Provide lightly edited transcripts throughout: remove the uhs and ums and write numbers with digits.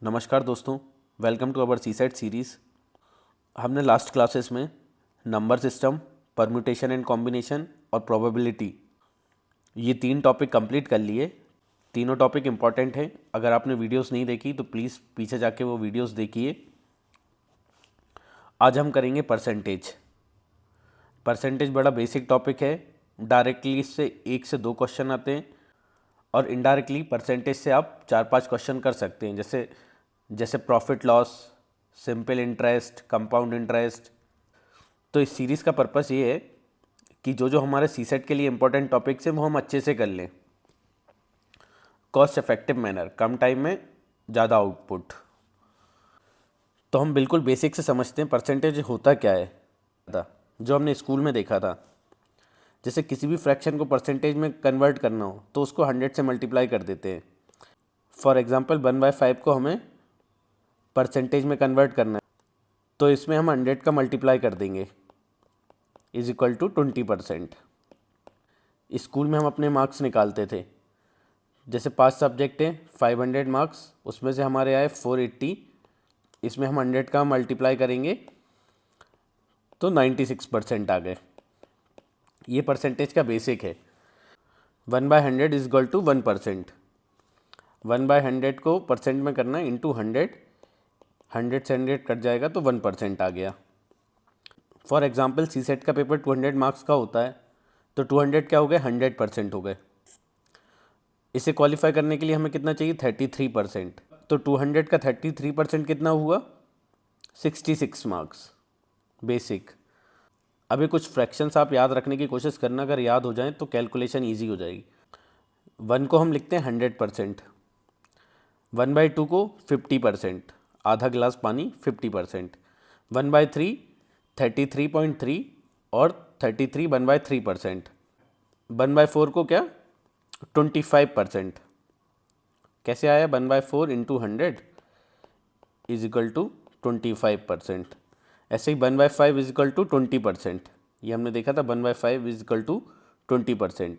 नमस्कार दोस्तों, welcome to our CSAT series. हमने लास्ट क्लासेस में number system, permutation and combination और प्रोबेबिलिटी ये 3 टॉपिक कंप्लीट कर लिए। तीनों टॉपिक इम्पॉर्टेंट हैं। अगर आपने वीडियोस नहीं देखी तो प्लीज़ पीछे जाके वो वीडियोस देखिए। आज हम करेंगे परसेंटेज। परसेंटेज बड़ा बेसिक टॉपिक है। डायरेक्टली इससे 1 से 2 क्वेश्चन आते हैं और इनडायरेक्टली परसेंटेज से आप 4-5 क्वेश्चन कर सकते हैं, जैसे profit loss, simple interest, compound interest. तो इस सीरीज़ का पर्पस ये है कि जो हमारे सीसेट के लिए इंपॉर्टेंट टॉपिक्स हैं वो हम अच्छे से कर लें, कॉस्ट इफेक्टिव मैनर, कम टाइम में ज़्यादा आउटपुट। तो हम बिल्कुल बेसिक से समझते हैं परसेंटेज होता क्या है। जो हमने स्कूल में देखा था, जैसे किसी भी फ्रैक्शन को परसेंटेज में कन्वर्ट करना हो तो उसको 100 से मल्टीप्लाई कर देते हैं। फॉर एग्जांपल 1/5 को हमें परसेंटेज में कन्वर्ट करना है तो इसमें हम 100 का मल्टीप्लाई कर देंगे इज इक्वल टू 20%। स्कूल में हम अपने मार्क्स निकालते थे, जैसे 5 सब्जेक्ट हैं, 500 मार्क्स, उसमें से हमारे आए 480। इसमें हम 100 का मल्टीप्लाई करेंगे तो 96% आ गए। ये परसेंटेज का बेसिक है। 1/100 इज इक्वल टू 1%। 1/100 को परसेंट में करना है इंटू 100, 100 से 100 कट जाएगा तो 1% आ गया। फॉर एग्जाम्पल सी सेट का पेपर 200 मार्क्स का होता है तो 200 क्या हो गए, 100% हो गए। इसे क्वालिफाई करने के लिए हमें कितना चाहिए, 33%। तो 200 का 33% कितना हुआ, 66 मार्क्स। बेसिक। अभी कुछ फ्रैक्शंस आप याद रखने की कोशिश करना, अगर याद हो जाए तो कैलकुलेशन ईजी हो जाएगी। 1 को हम लिखते हैं 100%, 1/2 को 50%, आधा गिलास पानी 50%, 1/3 33.3 और 33 1/3%, 1/4 को क्या 25%। कैसे आया, 1/4 इंटू 100 इज इक्वल टू 25%। ऐसे ही 1/5 इज इक्वल टू 20%। ये हमने देखा था, 1/5 इज इक्वल टू 20%।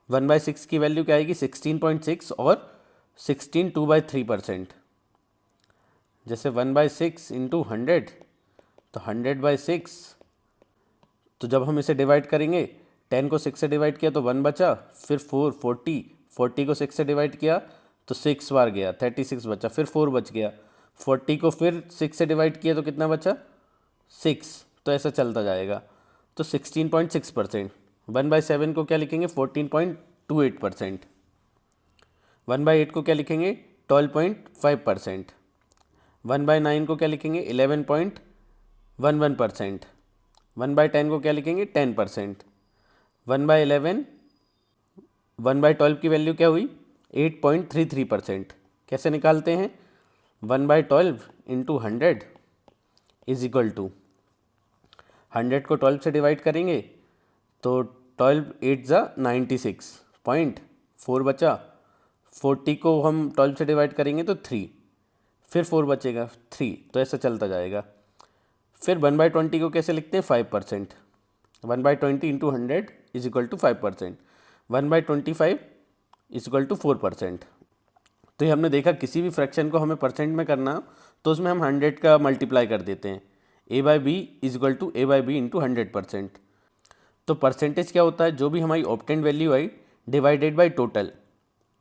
1/6 की वैल्यू क्या आएगी, 16.6 और 16 2/3%। जैसे 1/6 इंटू 100 तो 100/6। तो जब हम इसे डिवाइड करेंगे, 10 को 6 से डिवाइड किया तो 1 बचा, फिर 40 को 6 से डिवाइड किया तो 6 बार गया, 36 बचा, फिर 4 बच गया। 40 को फिर 6 से डिवाइड किया तो कितना बचा, 6। तो ऐसा चलता जाएगा। तो 16.6%। 1/7 को क्या लिखेंगे, 14.28%। 1/8 को क्या लिखेंगे, 12.5%। 1/9 को क्या लिखेंगे, 11.11%। 1/10 को क्या लिखेंगे, 10%। 1/11 1/12 की वैल्यू क्या हुई, 8.33%। कैसे निकालते हैं, 1/12 इंटू 100 इज इक्वल टू 100 को 12 से डिवाइड करेंगे तो 12 8 ज़ा 96.4 बचा। 40 को हम 12 से डिवाइड करेंगे तो 3, फिर 4 बचेगा 3। तो ऐसा चलता जाएगा। फिर 1/20 को कैसे लिखते हैं, 5%। 1/20 into 100 is equal to 5%। 1/25 is equal to 4%। तो ये हमने देखा, किसी भी फ्रैक्शन को हमें परसेंट में करना तो उसमें हम 100 का मल्टीप्लाई कर देते हैं। a/b is equal to a/b into 100%। तो परसेंटेज क्या होता है, जो भी हमारी obtained value I divided by total.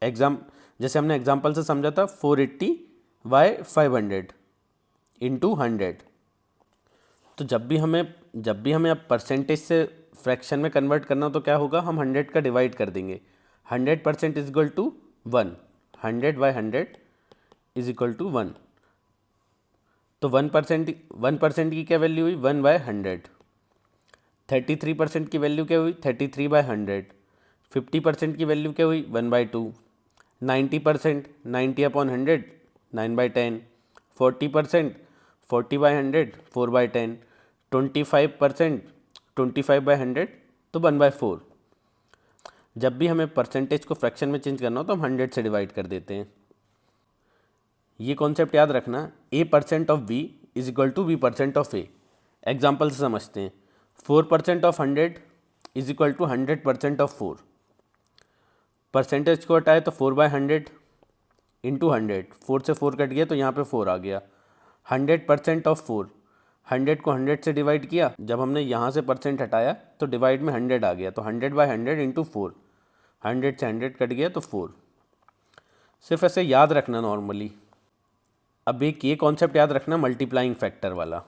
जैसे हमने एग्जाम्पल से समझा था, 480/500 इंटू 100। तो जब भी हमें अब परसेंटेज से फ्रैक्शन में कन्वर्ट करना हो तो क्या होगा, हम 100 का डिवाइड कर देंगे। 100% is equal to 1, 100/100 is equal to 1। तो 1% की क्या वैल्यू हुई, 1/100। 33% की वैल्यू क्या हुई, 33/100। 50% की वैल्यू क्या हुई, 1/2। 90% 90/100, 9/10। 40% 40/100, 4/10। 25% 25/100 तो 1/4। जब भी हमें परसेंटेज को फ्रैक्शन में चेंज करना हो तो हम 100 से डिवाइड कर देते हैं। ये कॉन्सेप्ट याद रखना, a% of b is equal to b% of a। Example से समझते हैं, 4% of 100 is equal to 100% of 4। Percentage को हटाए तो 4/100 इंटू 100, 4 से 4 कट गया तो यहाँ पे 4 आ गया। 100% ऑफ 4, 100 को 100 से डिवाइड किया, जब हमने यहाँ से परसेंट हटाया तो डिवाइड में 100 आ गया, तो 100/100 इंटू 4, 100 से 100 कट गया तो 4। सिर्फ ऐसे याद रखना नॉर्मली। अब एक ये कॉन्सेप्ट याद रखना मल्टीप्लाइंग फैक्टर वाला।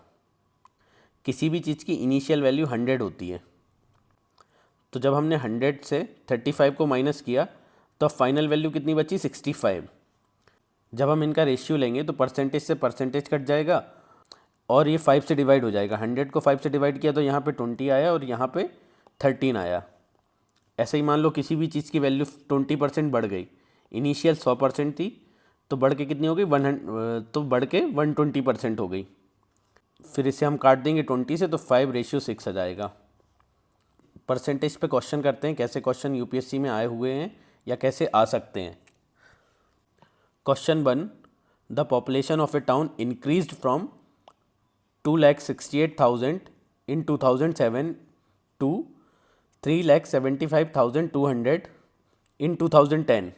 किसी भी चीज़ की इनिशियल वैल्यू 100 होती है, तो जब हमने 100 से 35 को माइनस किया तो अब फाइनल वैल्यू कितनी बची, 65। जब हम इनका रेशियो लेंगे तो परसेंटेज से परसेंटेज कट जाएगा और ये 5 से डिवाइड हो जाएगा। 100 को 5 से डिवाइड किया तो यहाँ पे 20 आया और यहाँ पे 13 आया। ऐसे ही मान लो किसी भी चीज़ की वैल्यू 20% बढ़ गई, इनिशियल 100% थी तो बढ़ के कितनी हो गई, 120% हो गई। फिर इसे हम काट देंगे 20 से तो 5:6 आ जाएगा। परसेंटेज पे क्वेश्चन करते हैं, कैसे क्वेश्चन यूपीएससी में आए हुए हैं या कैसे आ सकते हैं। Question 1, the population of A town increased from 2,68,000 in 2007 to 3,75,200 in 2010.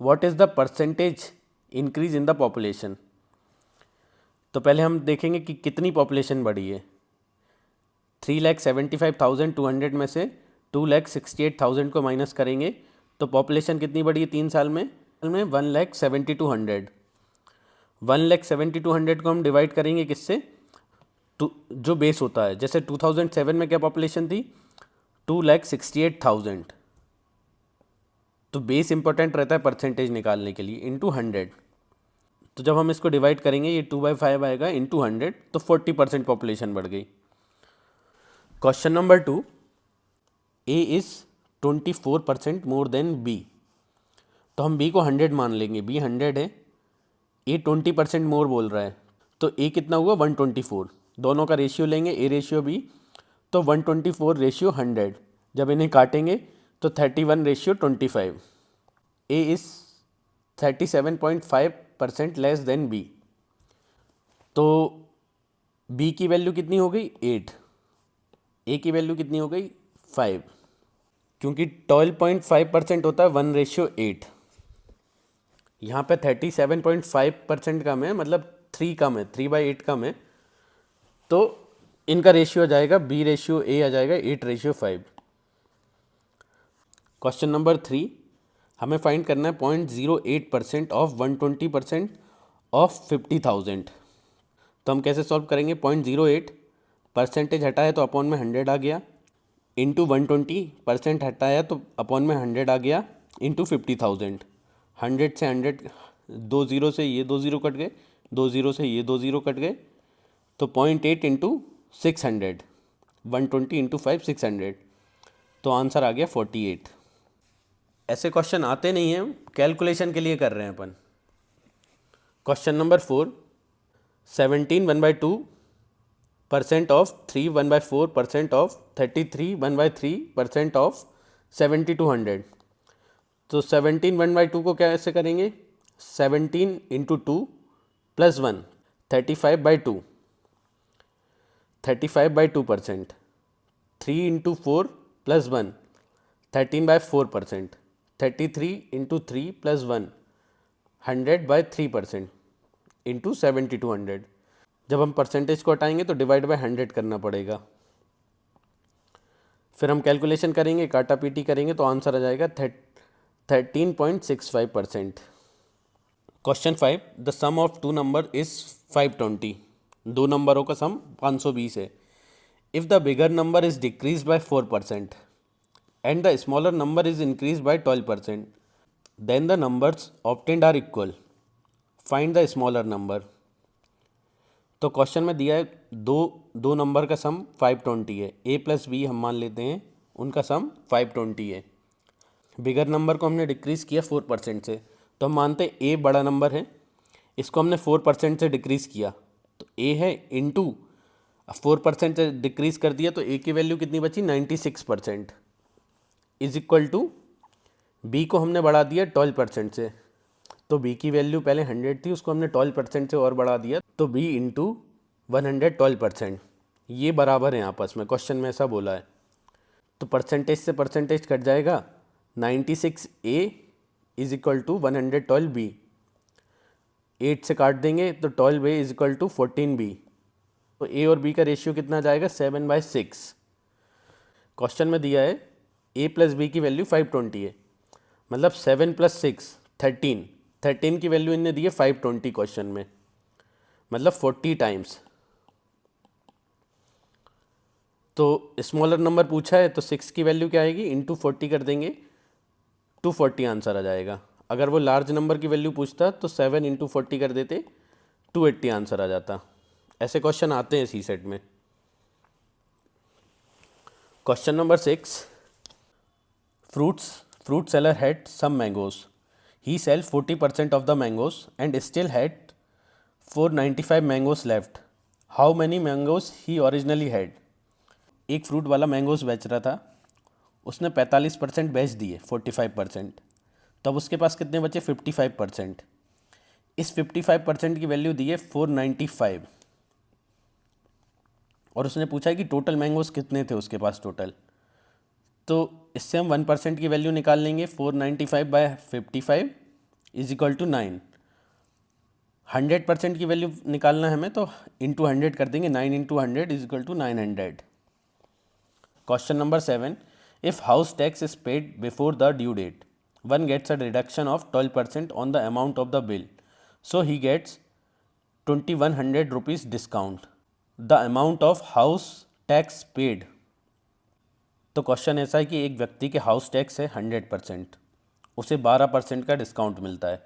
What is the percentage increase in the population? तो पहले हम देखेंगे कि कितनी पॉपुलेशन बढ़ी है। 3,75,200 में से 2,68,000 को माइनस करेंगे तो पॉपुलेशन कितनी बढ़ी है 3 साल में 1,72,100। 1,72,100 को हम डिवाइड करेंगे किससे, तो जो बेस होता है, जैसे 2007 में क्या पॉपुलेशन थी 2,68,000, तो बेस इंपॉर्टेंट रहता है परसेंटेज निकालने के लिए, इंटू 100। तो जब हम इसको डिवाइड करेंगे ये 2/5 आएगा इंटू 100, तो 40% पॉपुलेशन बढ़ गई। Question number 2, A is 24% more than B. तो हम बी को 100 मान लेंगे, बी 100 है, ए 20% मोर बोल रहा है, तो ए कितना हुआ 124। दोनों का रेशियो लेंगे, ए रेशियो बी, तो 124:100। जब इन्हें काटेंगे तो 31:25। A is 37.5% less than B. तो बी की वैल्यू कितनी हो गई 8, ए की वैल्यू कितनी हो गई 5, क्योंकि 12.5% होता है 1:8। यहाँ पे 37.5% कम है, मतलब 3 कम है, 3/8 कम है, तो इनका रेशियो आ जाएगा B/A आ जाएगा 8:5। क्वेश्चन नंबर 3, हमें फाइंड करना है 0.08% ऑफ 120% ऑफ 50,000। तो हम कैसे सॉल्व करेंगे, 0.08 परसेंटेज हटाया तो अपॉन में 100 आ गया, इंटू 120% हटाया तो अपॉन में 100 आ गया, इंटू 50,000। 100 से 100, 2 0 से ये 2 0 कट गए, 2 0 से ये 2 0 कट गए, तो 0.8 इंटू 600, 120 इंटू 5 600, तो आंसर आ गया 48। ऐसे क्वेश्चन आते नहीं हैं, कैलकुलेशन के लिए कर रहे हैं अपन। Question number 4, 17 1/2% of 3 1/4% of 33 1/3% of 7200। तो 17 1/2 को कैसे करेंगे, 17 into 2 plus 1, 35/2, 35/2%, 3 into 4 plus 1, 13/4%, 33 into 3 plus 1, 100/3% into 7200। जब हम परसेंटेज को हटाएंगे तो डिवाइड बाय 100 करना पड़ेगा। फिर हम कैलकुलेशन करेंगे, काटा पीटी करेंगे तो आंसर आ जाएगा 13.65%। Question 5, the sum of 2 number is 520। 2 नंबरों का सम 520 है। If the bigger number is decrease by 4% and the smaller number is increase by 12%, then the numbers obtained are equal, find the smaller number. तो question में दिया है दो number का sum 520 है, ए प्लस बी हम मान लेते हैं, उनका सम 520 है। बिगर नंबर को हमने डिक्रीज़ किया 4% से, तो हम मानते हैं ए बड़ा नंबर है, इसको हमने 4% से डिक्रीज़ किया, तो ए है इंटू 4% से डिक्रीज़ कर दिया तो ए की वैल्यू कितनी बची 96%, इज इक्वल टू बी को हमने बढ़ा दिया 12% से, तो बी की वैल्यू पहले 100 थी, उसको हमने 12% से और बढ़ा दिया, तो बी इंटू 112%, ये बराबर है आपस में, क्वेश्चन में ऐसा बोला है। तो परसेंटेज से परसेंटेज कट जाएगा, 96A is equal to 112B, 8 से काट देंगे तो 12A is equal to 14B। तो ए और बी का रेशियो कितना जाएगा 7/6। क्वेश्चन में दिया है ए प्लस बी की वैल्यू 520 है, मतलब 7 + 6 13। 13 की वैल्यू इनने दी है 520 क्वेश्चन में, मतलब 40 टाइम्स। तो स्मॉलर नंबर पूछा है तो 6 की वैल्यू क्या आएगी, इंटू 40 कर देंगे, 240 आंसर आ जाएगा। अगर वो लार्ज नंबर की वैल्यू पूछता तो 7 × 40 कर देते, 280 आंसर आ जाता। ऐसे क्वेश्चन आते हैं सी सेट में। Question number 6, fruit seller had some mangoes, he sell 40% of the mangoes and still had 495 mangoes left, how many mangoes he originally had. एक फ्रूट वाला मैंगोज बेच रहा था, उसने 45% बेच दिए 45%, तब उसके पास कितने बचे 55%। इस 55% की वैल्यू दी है 495 और उसने पूछा है कि टोटल मैंगोज कितने थे उसके पास टोटल। तो इससे हम 1% की वैल्यू निकाल लेंगे, 495/55 इज इक्वल टू 9। 100% की वैल्यू निकालना है हमें तो इंटू 100 कर देंगे, 9 × 100 is equal to 900। Question number 7, if house tax is paid before the due date, one gets a deduction of 12% on the amount of the bill, so he gets 2100 rupees discount. The amount of house tax paid. तो question ऐसा है कि एक व्यक्ति के house tax है 100%, उसे 12% का डिस्काउंट मिलता है,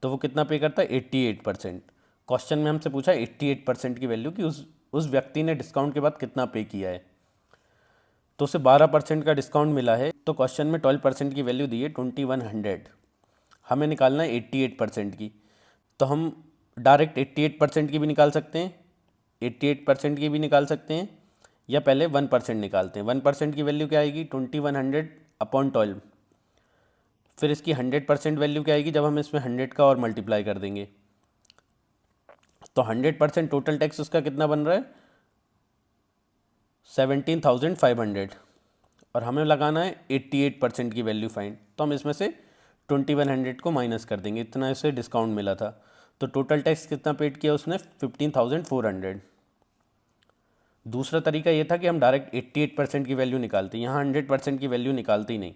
तो वो कितना पे करता है 88%। क्वेश्चन में हमसे पूछा है 88% की वैल्यू कि उस व्यक्ति ने डिस्काउंट के बाद कितना पे किया है, तो उसे 12% का डिस्काउंट मिला है। तो क्वेश्चन में 12% की वैल्यू दी है 2100, हमें निकालना है 88% की। तो हम डायरेक्ट 88% की भी निकाल सकते हैं, 88% की भी निकाल सकते हैं, या पहले 1% निकालते हैं। 1% की वैल्यू क्या आएगी 2100/12, फिर इसकी 100% वैल्यू क्या आएगी जब हम इसमें 100 का और मल्टीप्लाई कर देंगे। तो 100% टोटल टैक्स उसका कितना बन रहा है 17,500, और हमें लगाना है 88% की वैल्यू फाइंड। तो हम इसमें से 2100 को माइनस कर देंगे, इतना इसे डिस्काउंट मिला था। तो टोटल टैक्स कितना पेड किया उसने 15,400। दूसरा तरीका ये था कि हम डायरेक्ट 88% की वैल्यू निकालते, यहाँ 100% की वैल्यू निकालते ही नहीं।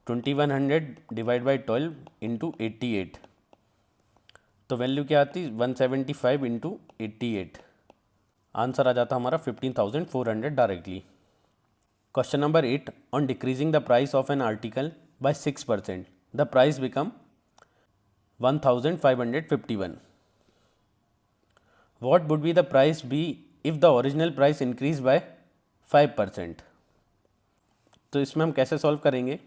2100 डिवाइड बाई 12 इंटू 88, तो वैल्यू क्या आती 175 इंटू 88, आंसर आ जाता हमारा 15,400 directly. Question number 8, on decreasing the price of an article by 6%, the price become 1551। What would be the price be if the original price increase by 5%। तो इसमें हम कैसे solve करेंगे,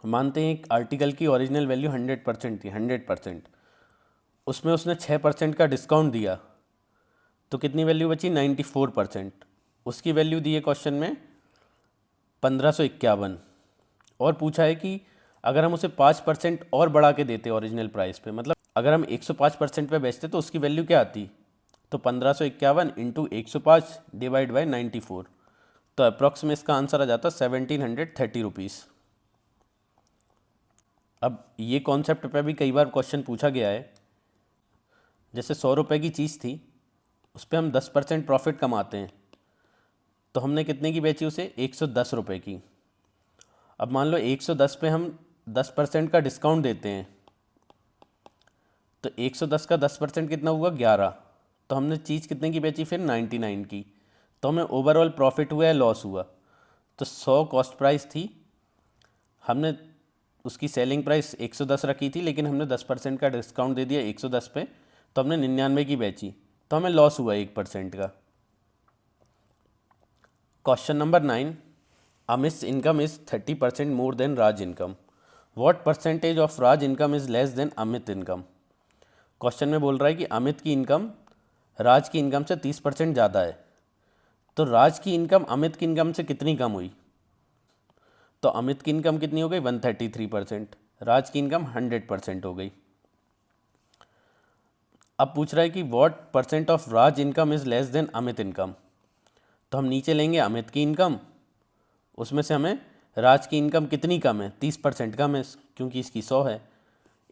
मानते हैं एक आर्टिकल की ओरिजिनल वैल्यू 100% थी, 100%, उसमें उसने 6% का डिस्काउंट दिया, तो कितनी वैल्यू बची 94%। उसकी वैल्यू दी है क्वेश्चन में 1551, और पूछा है कि अगर हम उसे 5% और बढ़ा के देते ओरिजिनल प्राइस पे, मतलब अगर हम 105% पे बेचते तो उसकी वैल्यू क्या आती, तो 1551 इंटू 105 डिवाइड बाई 94, तो अप्रॉक्स में इसका आंसर आ जाता 1730 रुपीज़। अब ये कॉन्सेप्ट पे भी कई बार क्वेश्चन पूछा गया है, जैसे 100 रुपये की चीज़ थी, उस पर हम 10% प्रॉफिट कमाते हैं, तो हमने कितने की बेची उसे 110 रुपये की। अब मान लो 110 पे हम 10% का डिस्काउंट देते हैं, तो 110 का 10% कितना हुआ 11, तो हमने चीज़ कितने की बेची फिर 99 की, तो हमें ओवरऑल प्रॉफिट हुआ या लॉस हुआ। तो 100 कॉस्ट प्राइस थी, हमने उसकी सेलिंग प्राइस 110 रखी थी, लेकिन हमने 10% का डिस्काउंट दे दिया 110 पे, तो हमने 99 की बेची, तो हमें लॉस हुआ 1% का। Question number 9, Amit's income is 30% more than Raj income, what percentage of Raj income is less than Amit income. Question में बोल रहा है कि अमित की इनकम राज की इनकम से 30% ज़्यादा है, तो राज की इनकम अमित की इनकम से कितनी कम हुई। तो अमित की इनकम कितनी हो गई 133%, राज की इनकम 100% हो गई। अब पूछ रहा है कि what percent of Raj income is less than Amit income, तो हम नीचे लेंगे अमित की इनकम, उसमें से हमें राज की इनकम कितनी कम है 30% कम है, क्योंकि इसकी 100 है,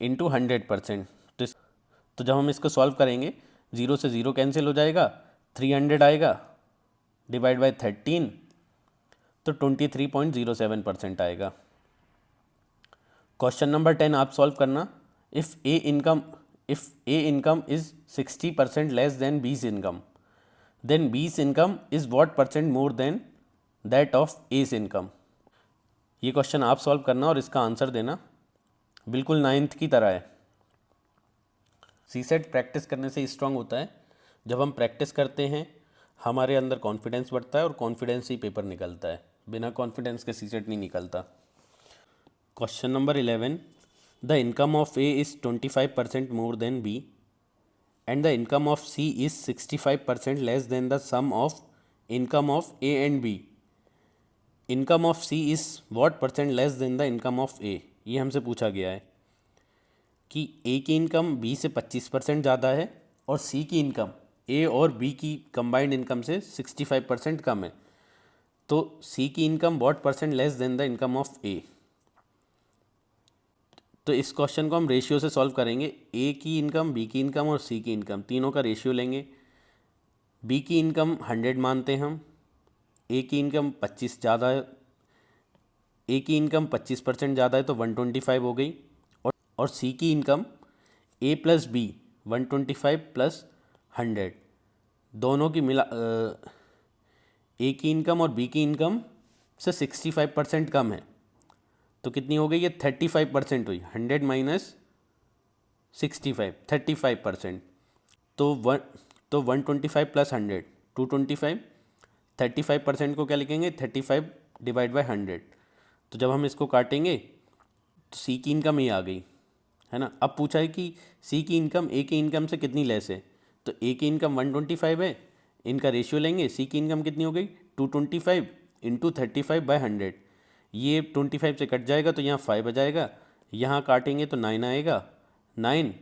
इंटू 100%, तो जब हम इसको सॉल्व करेंगे, 0 से 0 कैंसिल हो जाएगा, 300 आएगा, डिवाइड बाय 13, तो 23.07% आएगा। क्वेश्चन नंबर 10 आप सॉल्व करना। If A income is 60% less than बीस इनकम, देन बीस income is what percent more than that of S income. ये क्वेश्चन आप सॉल्व करना और इसका आंसर देना, बिल्कुल 9th की तरह है। सीसेट प्रैक्टिस करने से स्ट्रांग होता है। जब हम प्रैक्टिस करते हैं हमारे अंदर कॉन्फिडेंस बढ़ता है और कॉन्फिडेंस ही पेपर निकलता है, बिना कॉन्फिडेंस के सीसेट नहीं निकलता। Question number 11, the income of A is 25% more than B and the income of C is 65% less than the sum of income of A and B. Income of C is what percent less than the income of A. ये हमसे पूछा गया है कि ए की income B से 25% ज़्यादा है और सी की इनकम ए और बी की कंबाइंड इनकम से 65% कम है, तो सी की income what percent less than the income of A. तो इस क्वेश्चन को हम रेशियो से सॉल्व करेंगे। ए की इनकम, बी की इनकम और सी की इनकम, तीनों का रेशियो लेंगे। बी की इनकम 100 मानते हैं हम, ए की इनकम 25 ज़्यादा है, ए की इनकम 25% ज़्यादा है तो 125 हो गई, और सी की इनकम ए प्लस बी 125 प्लस 100, दोनों की मिला ए की इनकम और बी की इनकम से 65% कम है, तो कितनी हो गई? ये 35% हुई। 100 माइनस 65, 35%। तो 125 प्लस 100 225, 35% को क्या लिखेंगे? 35 डिवाइड बाय 100। तो जब हम इसको काटेंगे तो सी की इनकम ये आ गई, है ना। अब पूछा है कि सी की इनकम ए की इनकम से कितनी लेस है, तो ए की इनकम 125 है, इनका रेशियो लेंगे। सी की इनकम कितनी हो गई? 225 इंटू 35 बाय 100। ये 25 से कट जाएगा तो यहाँ 5 आ जाएगा, यहाँ काटेंगे तो 9 आएगा। 9,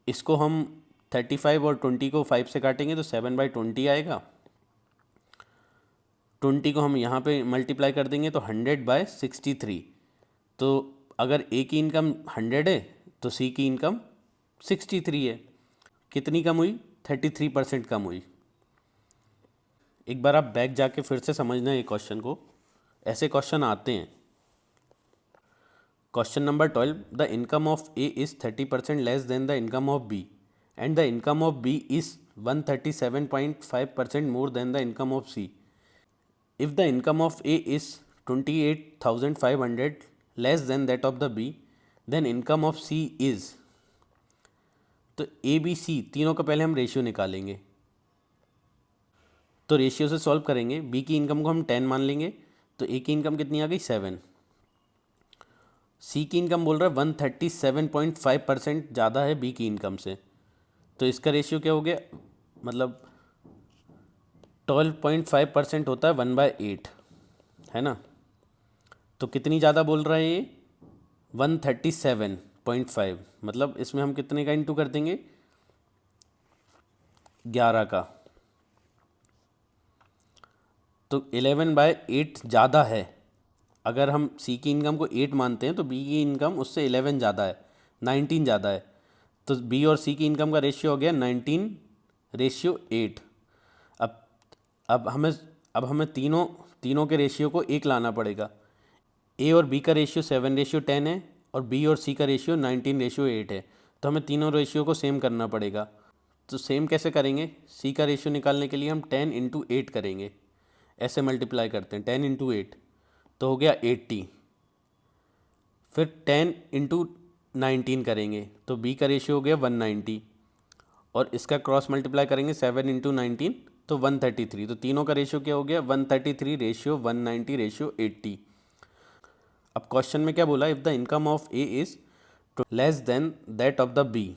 इसको हम 35 और 20 को 5 से काटेंगे तो 7/20 आएगा। 20 को हम यहाँ पे मल्टीप्लाई कर देंगे तो 100/63। तो अगर ए की इनकम 100 है तो सी की इनकम 63 है। कितनी कम हुई? 33% कम हुई। एक बार आप बैक जाके फिर से समझना ये क्वेश्चन को, ऐसे क्वेश्चन आते हैं। Question number 12, the income of A is 30% less than the income of B and the income of B is 137.5% more than the income of C. If the income of A is 28,500 less than that of the B, then income of C is. तो A B C तीनों का पहले हम ratio निकालेंगे। तो ratio से solve करेंगे। B की इनकम को हम 10 मान लेंगे, तो ए की इनकम कितनी आ गई? 7। सी की इनकम बोल रहा है 137.5% ज़्यादा है बी की इनकम से, तो इसका रेशियो क्या हो गया? मतलब 12.5% होता है 1/8, है ना। तो कितनी ज़्यादा बोल रहा है ये? 137.5, मतलब इसमें हम कितने का इंटू कर देंगे? 11 का। तो 11/8 ज़्यादा है। अगर हम सी की इनकम को 8 मानते हैं तो बी की इनकम उससे 11 ज़्यादा है, 19 ज़्यादा है। तो बी और सी की इनकम का रेशियो हो गया 19:8। अब अब हमें तीनों के रेशियो को एक लाना पड़ेगा। ए और बी का रेशियो 7:10 है और बी और सी का रेशियो 19:8 है, तो हमें तीनों रेशियो को सेम करना पड़ेगा। तो सेम कैसे करेंगे? सी का रेशियो निकालने के लिए हम 10 इंटू 8 करेंगे, ऐसे मल्टीप्लाई करते हैं। 10 इंटू 8 तो हो गया 80। फिर 10 इंटू 19 करेंगे तो बी का रेशियो हो गया 190, और इसका क्रॉस मल्टीप्लाई करेंगे 7 इंटू 19 तो 133। तो तीनों का रेशियो क्या हो गया? 133 रेशियो 190 रेशियो 80। अब क्वेश्चन में क्या बोला? If the income of A is less than that of the B,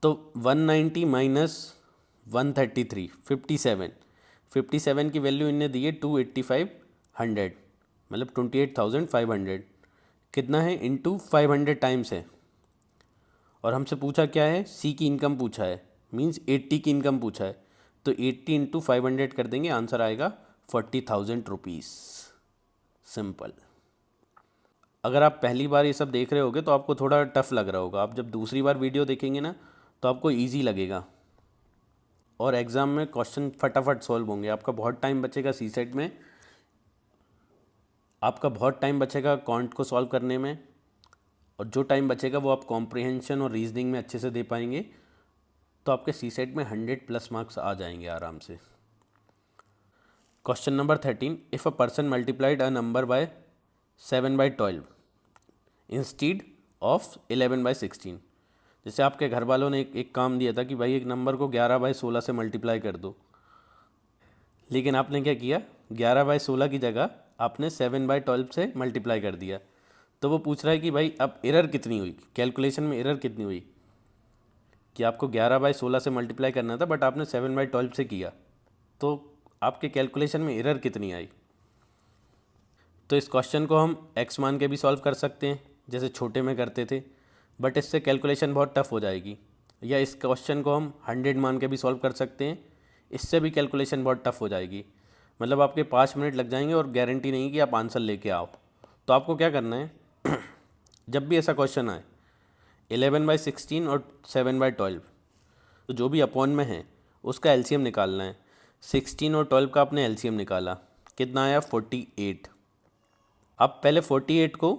तो 190 माइनस 133 57 की वैल्यू इनने दी है 28500, मतलब 28,500। कितना है? इंटू 500 टाइम्स है। और हमसे पूछा क्या है? सी की इनकम पूछा है, मींस 80 की इनकम पूछा है। तो 80 इंटू 500 कर देंगे, आंसर आएगा 40,000 रुपीज़। सिंपल। अगर आप पहली बार ये सब देख रहे होगे तो आपको थोड़ा टफ लग रहा होगा, आप जब दूसरी बार वीडियो देखेंगे ना तो आपको ईजी लगेगा और एग्ज़ाम में क्वेश्चन फटाफट सॉल्व होंगे। आपका बहुत टाइम बचेगा सी सेट में, आपका बहुत टाइम बचेगा क्वांट को सॉल्व करने में, और जो टाइम बचेगा वो आप कॉम्प्रिहेंशन और रीजनिंग में अच्छे से दे पाएंगे, तो आपके सी सेट में 100+ मार्क्स आ जाएंगे आराम से। Question number 13, if a person multiplied a number by 7/12 instead of 11/16। जैसे आपके घर वालों ने एक काम दिया था कि भाई एक नंबर को 11/16 से मल्टीप्लाई कर दो, लेकिन आपने क्या किया, 11/16 की जगह आपने 7/12 से मल्टीप्लाई कर दिया। तो वो पूछ रहा है कि भाई अब एरर कितनी हुई, कैलकुलेशन में एरर कितनी हुई, कि आपको 11/16 से मल्टीप्लाई करना था बट आपने 7/12 से किया, तो आपके कैलकुलेशन में एरर कितनी आई। तो इस क्वेश्चन को हम एक्स मान के भी सॉल्व कर सकते हैं जैसे छोटे में करते थे, बट इससे कैलकुलेशन बहुत टफ हो जाएगी। या इस क्वेश्चन को हम 100 मान के भी सॉल्व कर सकते हैं, इससे भी कैलकुलेशन बहुत टफ हो जाएगी। मतलब आपके 5 मिनट लग जाएंगे और गारंटी नहीं कि आप आंसर लेके आओ। तो आपको क्या करना है जब भी ऐसा क्वेश्चन आए 11/16 और 7/12, तो जो भी अपॉन में है उसका एलसीएम निकालना है। 16 और 12 का आपने एलसीएम निकाला, कितना आया 48। अब पहले 48 को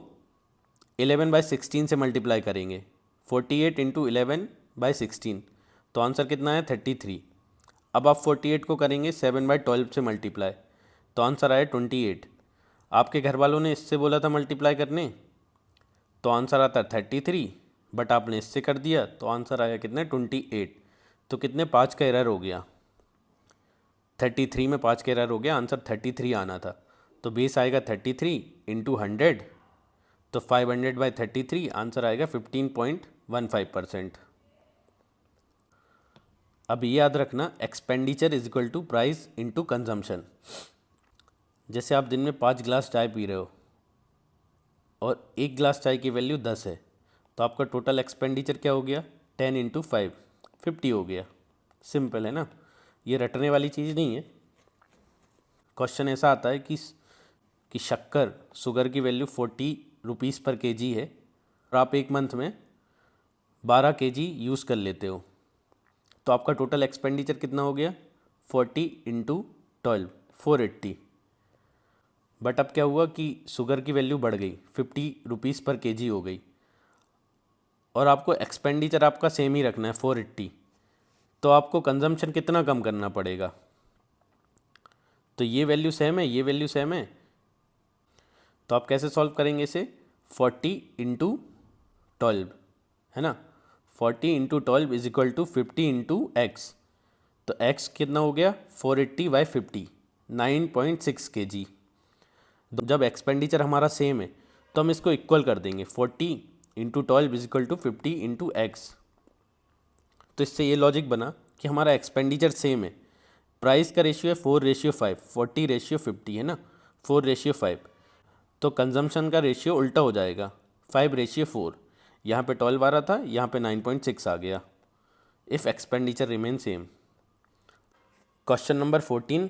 11/16 से मल्टीप्लाई करेंगे, 48 इंटू 11/16, तो आंसर कितना है 33। अब आप 48 को करेंगे 7/12 से मल्टीप्लाई, तो आंसर आया 28। आपके घर वालों ने इससे बोला था मल्टीप्लाई करने, तो आंसर आता 33, बट आपने इससे कर दिया तो आंसर आया कितने 28। तो कितने 5 का एरर हो गया, 33 में 5 का एरर हो गया, आंसर 33 आना था। तो बेस आएगा 33 इंटू 100, तो 500/33, आंसर आएगा 15.15%। अब ये याद रखना, expenditure is equal to price into consumption. जैसे आप दिन में 5 गिलास चाय पी रहे हो और 1 गिलास चाय की वैल्यू 10 है, तो आपका टोटल एक्सपेंडिचर क्या हो गया 10 इंटू 5, 50 हो गया। सिंपल है ना, ये रटने वाली चीज़ नहीं है। क्वेश्चन ऐसा आता है कि शक्कर शुगर की वैल्यू 40 रुपीज़ पर केजी है और आप एक मंथ में 12 केजी यूज़ कर लेते हो, तो आपका टोटल एक्सपेंडिचर कितना हो गया 40 इंटू 12, 480। बट अब क्या हुआ कि शुगर की वैल्यू बढ़ गई, 50 रुपीज़ पर केजी हो गई, और आपको एक्सपेंडिचर आपका सेम ही रखना है 480, तो आपको कंजम्पशन कितना कम करना पड़ेगा। तो ये वैल्यू सेम है, ये वैल्यू सेम है, तो आप कैसे सॉल्व करेंगे इसे, 40 इंटू 12 है ना, 40 into 12 is equal to 50 into X. तो एक्स कितना हो गया 480/50, 9.6 kg। जब एक्सपेंडिचर हमारा सेम है तो हम इसको इक्वल कर देंगे, 40 into 12 is equal to 50 into X. तो इससे ये लॉजिक बना कि हमारा एक्सपेंडिचर सेम है, प्राइस का रेशियो है 4:5, 40:50 है ना, 4:5, तो कंजम्पशन का रेशियो उल्टा हो जाएगा, 5:4। यहाँ पे 12 आ रहा था, यहाँ पे 9.6 आ गया, if expenditure remain same. Question number 14,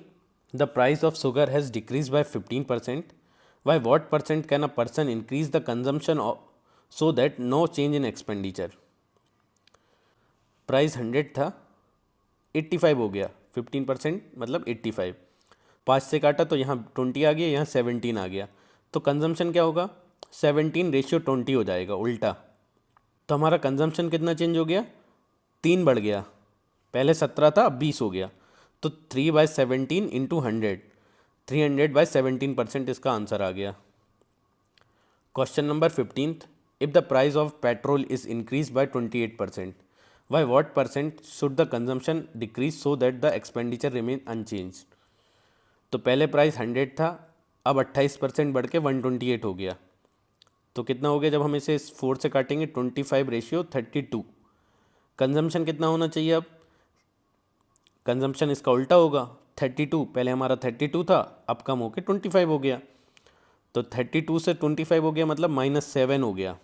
the price of sugar has decrease by 15%, by what percent can a person increase the consumption so that no change in expenditure. Price 100 था, 85 हो गया, 15% मतलब 85, 5 से काटा तो यहाँ 20 आ गया, यहाँ 17 आ गया, तो कंजम्पशन क्या होगा 17:20 हो जाएगा उल्टा। तो हमारा कंजम्पशन कितना चेंज हो गया, 3 बढ़ गया, पहले 17 था अब 20 हो गया, तो 3/17 इंटू 100, 300/17% इसका आंसर आ गया। Question number 15, if the price of petrol is increase by 28%, by what percent should the consumption decrease so that the expenditure remain unchange. तो पहले प्राइस 100 था, अब 28% बढ़ के 128 हो गया, तो कितना हो गया जब हम इसे 4 से काटेंगे 25:32। कंजम्पशन कितना होना चाहिए, अब कंजम्पशन इसका उल्टा होगा, 32, पहले हमारा 32 था, अब कम होकर 25 हो गया, तो 32 से 25 हो गया मतलब -7 हो गया,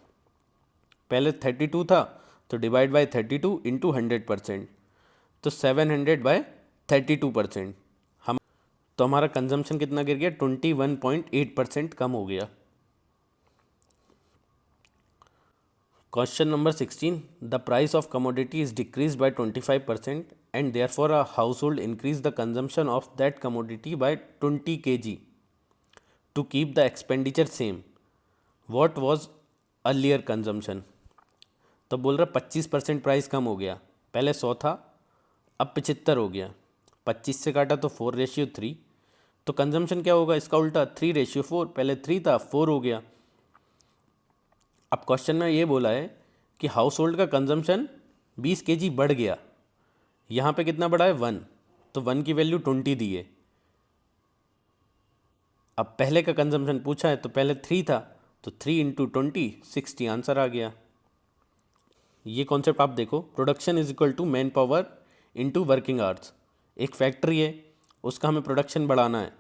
पहले 32 था तो डिवाइड बाय 32 इंटू 100%, तो 700/32%। हम तो हमारा कंजम्पशन कितना गिर गया 21.8% कम हो गया। Question number 16, the price of commodity is decrease by 25% and therefore a household increase the consumption of that commodity by 20 kg to keep the expenditure same, what was earlier consumption. तो बोल रहा 25% price कम हो गया, पहले 100 था अब 75 हो गया, 25 से काटा तो 4:3, तो कंजम्पशन क्या होगा इसका उल्टा 3:4, पहले 3 था 4 हो गया। अब क्वेश्चन में ये बोला है कि हाउस होल्ड का कंजम्पशन 20 kg बढ़ गया, यहाँ पे कितना बढ़ा है 1, तो 1 की वैल्यू 20 दी है। अब पहले का कंजम्पशन पूछा है तो पहले 3 था, तो 3 इंटू 20 60 आंसर आ गया। ये कॉन्सेप्ट आप देखो, production is equal to manpower into working hours. एक फैक्ट्री है उसका हमें प्रोडक्शन बढ़ाना है,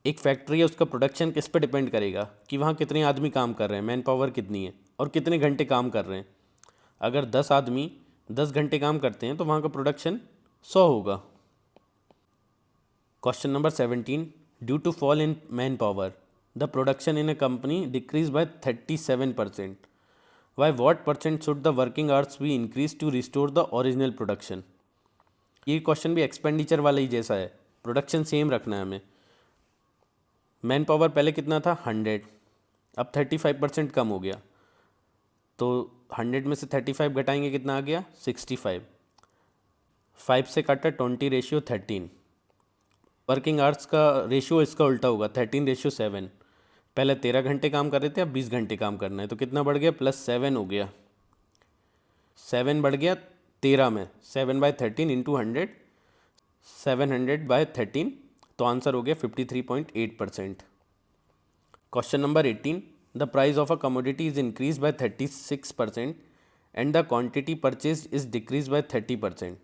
एक फैक्ट्री है उसका प्रोडक्शन किस पे डिपेंड करेगा कि वहाँ कितने आदमी काम कर रहे हैं, मैन पावर कितनी है और कितने घंटे काम कर रहे हैं। अगर 10 आदमी 10 घंटे काम करते हैं तो वहाँ का प्रोडक्शन 100 होगा। Question number 17, due to fall in manpower the production in a company decrease by 37%, by what percent should the working hours be increase to restore the original production. ये क्वेश्चन भी expenditure वाला ही जैसा है, production same रखना है हमें। Man power पहले कितना था 100, अब 35% कम हो गया, तो 100 में से 35 घटाएंगे कितना आ गया 65, 5 से काटा 20:13। वर्किंग आवर्स का रेशियो इसका उल्टा होगा 13:7, पहले 13 घंटे काम कर रहे थे अब 20 घंटे काम करना है, तो कितना बढ़ गया +7 हो गया, 7 बढ़ गया 13 में, 7/13 इंटू 100, 700/13, तो आंसर हो गया 53.8%। Question number 18, the price of a commodity is increase bye 36% and the quantity purchase is decrease bye 30%,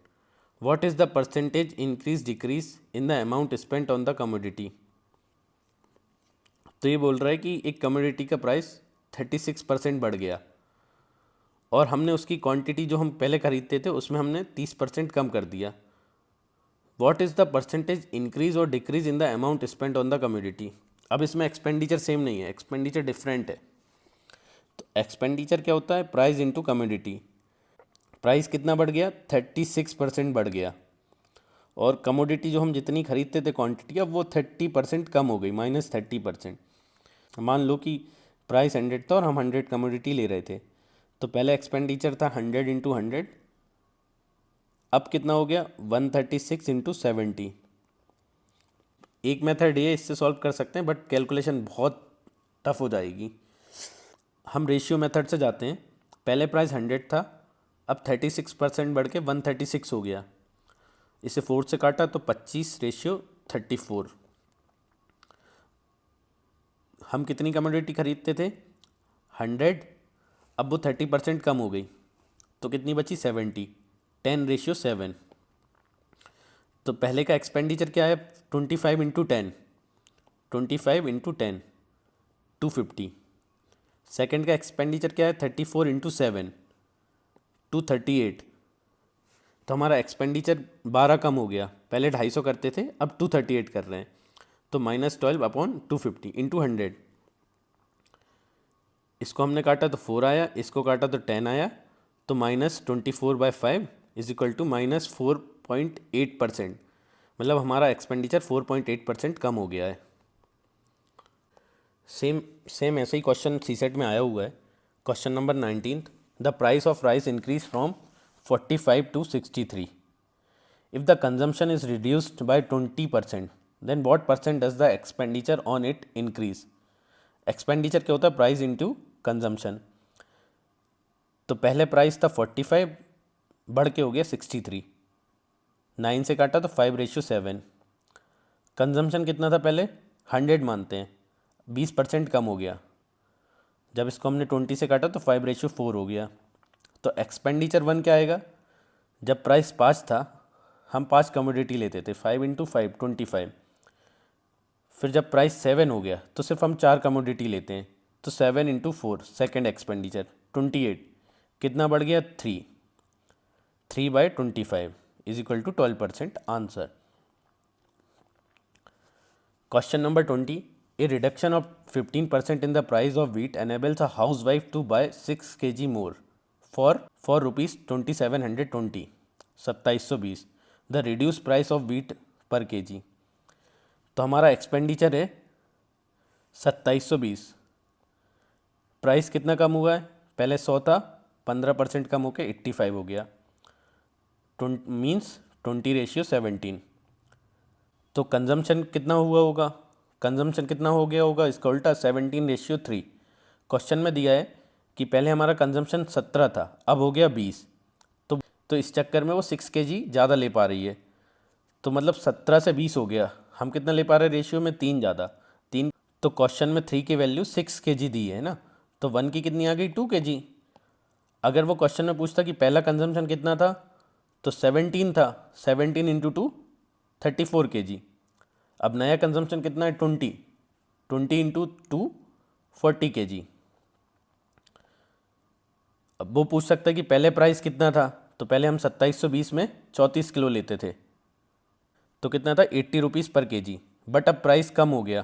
what is the percentage increase decrease in the amount spent on the commodity. तो ये बोल रहा है कि एक commodity का price 36% बढ़ गया और हमने उसकी क्वांटिटी जो हम पहले खरीदते थे उसमें हमने 30% कम कर दिया, what is the percentage increase और decrease in the amount spent on the commodity. अब इसमें एक्सपेंडिचर सेम नहीं है, एक्सपेंडिचर डिफरेंट है। तो एक्सपेंडिचर क्या होता है, प्राइस इंटू कमोडिटी। प्राइस कितना बढ़ गया 36% बढ़ गया, और कमोडिटी जो हम जितनी खरीदते थे क्वांटिटी अब वो 30% कम हो गई, -30%। मान लो कि प्राइस 100 था और हम 100 कमोडिटी ले रहे थे, तो पहले एक्सपेंडिचर था 100 इंटू 100, अब कितना हो गया 136 इंटू 70। एक मेथड ये इससे सॉल्व कर सकते हैं बट कैलकुलेशन बहुत टफ हो जाएगी। हम रेशियो मेथड से जाते हैं, पहले प्राइस 100 था अब 36% बढ़ के 136 हो गया, इसे 4 से काटा तो 25:34। हम कितनी कमोडिटी खरीदते थे 100, अब वो 30% कम हो गई तो कितनी बची 70, 10:7। तो पहले का एक्सपेंडिचर क्या है 25 इंटू 10, 25 इंटू 10 250। सेकेंड का एक्सपेंडिचर क्या है 34 इंटू 7 238। तो हमारा एक्सपेंडिचर 12 कम हो गया, पहले 250 करते थे अब 238 कर रहे हैं, तो -12/250 इंटू 100। इसको हमने काटा तो 4 आया, इसको काटा तो 10 आया, तो -24/5 इज इक्वल टू -4.8%। मतलब हमारा एक्सपेंडिचर 4.8% कम हो गया है। सेम सेम ऐसे ही क्वेश्चन सीसेट में आया हुआ है। Question number 19, the price of rice increase from 45 to 63 if the consumption is reduced by 20%, then what percent does the expenditure on it increase. Expenditure क्या होता है प्राइस इंटू कंजम्पशन। तो पहले प्राइस था 45, बढ़ के हो गया 63, 9 से काटा तो 5:7। कंजम्पशन कितना था पहले 100 मानते हैं, 20% कम हो गया, जब इसको हमने 20 से काटा तो 5:4 हो गया। तो एक्सपेंडिचर 1 क्या आएगा, जब प्राइस 5 था हम 5 कमोडिटी लेते थे, 5 इंटू 5 25। फिर जब प्राइस 7 हो गया तो सिर्फ हम 4 कमोडिटी लेते हैं, तो 7 इंटू 4 सेकेंड एक्सपेंडिचर 28, कितना बढ़ गया 3, 3/25 is equal to 12% answer. Question number 20, A reduction of 15% in the price of wheat enables a housewife to buy 6 kg more for rupees 2720 2720. The reduced price of wheat per kg. तो हमारा expenditure है 2720। Price कितना कम हुआ है, पहले 100 था, 15% कम होकर 85 हो गया, मीन्स 20:17। तो कंजम्पशन कितना हुआ होगा, कंजम्पशन कितना हो गया होगा, इसका उल्टा 17:3। क्वेश्चन में दिया है कि पहले हमारा कंजम्पशन 17 था, अब हो गया 20। तो इस चक्कर में वो 6 kg ज़्यादा ले पा रही है। तो मतलब 17 से 20 हो गया, हम कितना ले पा रहे हैं रेशियो में, 3 ज़्यादा, 3। तो क्वेश्चन में 3 की वैल्यू 6 kg दी है ना, तो 1 की कितनी आ गई, 2 kg। अगर वो क्वेश्चन में पूछता कि पहला कंजम्पशन कितना था, तो 17 था, 17 इंटू 2 34 kg। अब नया कंजम्पशन कितना है, 20, 20 इंटू 2 40 kg। अब वो पूछ सकता है कि पहले प्राइस कितना था, तो पहले हम 2720 में 34 किलो लेते थे, तो कितना था, 80 रुपीज़ पर केजी। बट अब प्राइस कम हो गया,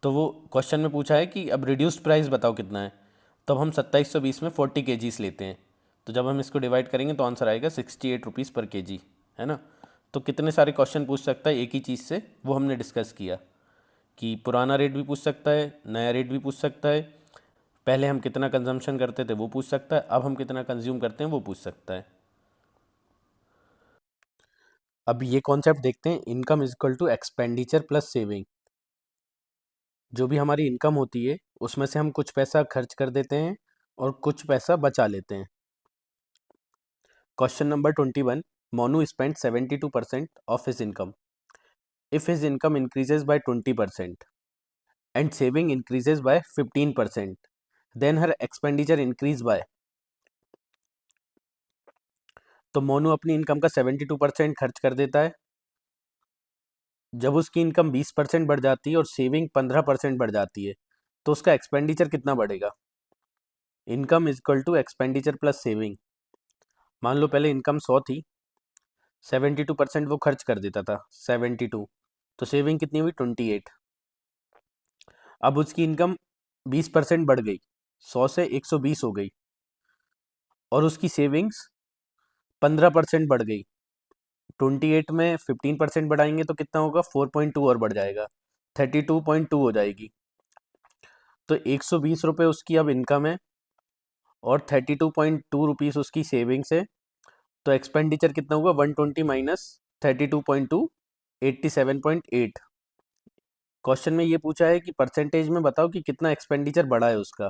तो वो क्वेश्चन में पूछा है कि अब रिड्यूस्ड प्राइस बताओ कितना है, तब हम 2720 में 40 केजीस लेते हैं। तो जब हम इसको डिवाइड करेंगे तो आंसर आएगा 68 रुपीज़ पर केजी, है ना। तो कितने सारे क्वेश्चन पूछ सकता है एक ही चीज़ से, वो हमने डिस्कस किया कि पुराना रेट भी पूछ सकता है, नया रेट भी पूछ सकता है, पहले हम कितना कंजम्पशन करते थे वो पूछ सकता है, अब हम कितना कंज्यूम करते हैं वो पूछ सकता है। अब ये कॉन्सेप्ट देखते हैं, income is equal to expenditure plus saving. जो भी हमारी इनकम होती है उसमें से हम कुछ पैसा खर्च कर देते हैं और कुछ पैसा बचा लेते हैं। Question number 21, Monu spend 72% of his income. If his income increases by 20% and saving increases by 15%, then her expenditure increase by. तो मोनू अपनी इनकम का 72% खर्च कर देता है। जब उसकी इनकम 20% बढ़ जाती है और सेविंग 15% बढ़ जाती है, तो उसका एक्सपेंडिचर कितना बढ़ेगा। Income is equal to expenditure plus saving. मान लो पहले इनकम 100 थी, 72% वो खर्च कर देता था, 72, तो सेविंग कितनी हुई, 28। अब उसकी इनकम 20% बढ़ गई, 100 से 120 हो गई, और उसकी सेविंग्स 15% बढ़ गई। 28 में 15% बढ़ाएंगे तो कितना होगा, 4.2 और बढ़ जाएगा, 32.2 हो जाएगी। तो 120 रुपये उसकी अब इनकम है और 32.2 रुपीज़ उसकी सेविंग्स है। तो एक्सपेंडिचर कितना हुआ, 120 माइनस 32.2, 87.8। क्वेश्चन में ये पूछा है कि परसेंटेज में बताओ कि कितना एक्सपेंडिचर बढ़ा है उसका।